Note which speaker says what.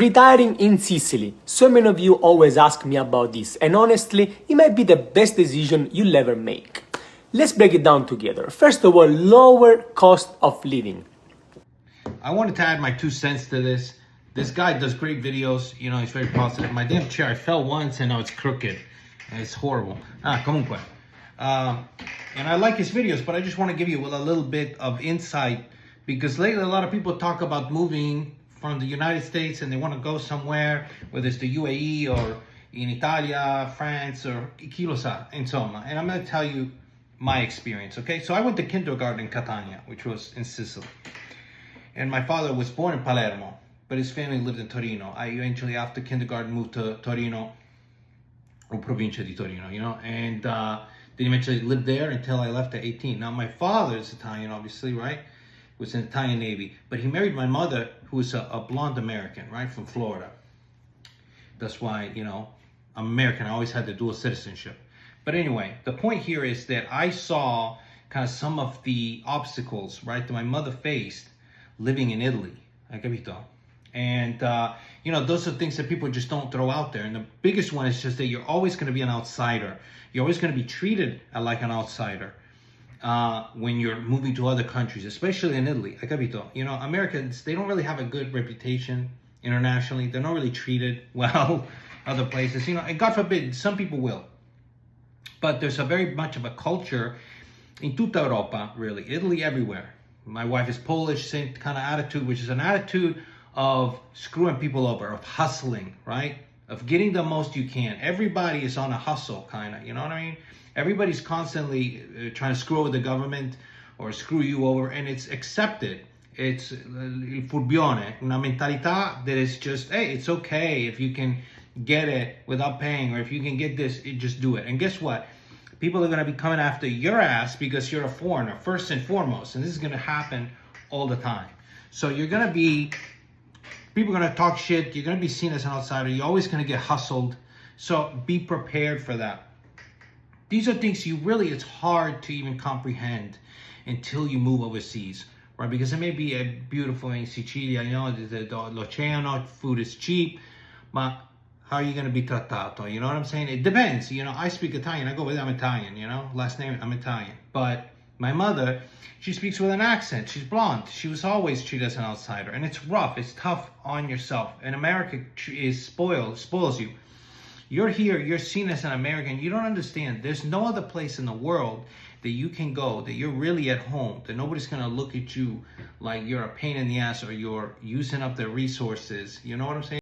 Speaker 1: Retiring in Sicily. So many of you always ask me about this, and honestly, it might be the best decision you'll ever make. Let's break it down together. First of all, lower cost of living.
Speaker 2: I wanted to add my 2 cents to this. This guy does great videos, he's very positive. My damn chair, I fell once and now it's crooked. And it's horrible. Comunque. And I like his videos, but I just want to give you a little bit of insight because lately a lot of people talk about moving from the United States and they want to go somewhere, whether it's the UAE or in Italia, France, or chi lo sa, insomma. And I'm going to tell you my experience, okay? So I went to kindergarten in Catania, which was in Sicily. And my father was born in Palermo, but his family lived in Torino. I eventually, after kindergarten, moved to Torino, or provincia di Torino, and then eventually lived there until I left at 18. Now, my father is Italian, obviously, right? Was in the Italian Navy, but he married my mother, who was a blonde American, right, from Florida. That's why, I'm American. I always had the dual citizenship. But anyway, the point here is that I saw kind of some of the obstacles, right, that my mother faced living in Italy. Hai capito? And, those are things that people just don't throw out there. And the biggest one is just that you're always going to be an outsider. You're always going to be treated like an outsider when you're moving to other countries, especially in Italy. Hai capito? Americans, they don't really have a good reputation internationally. They're not really treated well other places, and God forbid, some people will. But there's a very much of a culture in tutta Europa, really. Italy everywhere. My wife is Polish, same kind of attitude, which is an attitude of screwing people over, of hustling, right? Of getting the most you can. Everybody is on a hustle, kind of, you know what I mean? Everybody's constantly trying to screw over the government or screw you over, and it's accepted. It's il furbione, una mentalità that is just, hey, it's okay if you can get it without paying, or if you can get this, just do it. And guess what? People are going to be coming after your ass because you're a foreigner, first and foremost. And this is going to happen all the time. So you're going to be, people are going to talk shit. You're going to be seen as an outsider. You're always going to get hustled. So be prepared for that. These are things it's hard to even comprehend until you move overseas, right? Because it may be beautiful in Sicilia, the l'oceano, food is cheap, but how are you going to be trattato? You know what I'm saying? It depends. I speak Italian. I go with, I'm Italian, last name, I'm Italian. But my mother, she speaks with an accent. She's blonde. She was always treated as an outsider. And it's rough. It's tough on yourself. And America spoils you. You're here. You're seen as an American. You don't understand. There's no other place in the world that you can go, that you're really at home, that nobody's going to look at you like you're a pain in the ass or you're using up their resources. You know what I'm saying?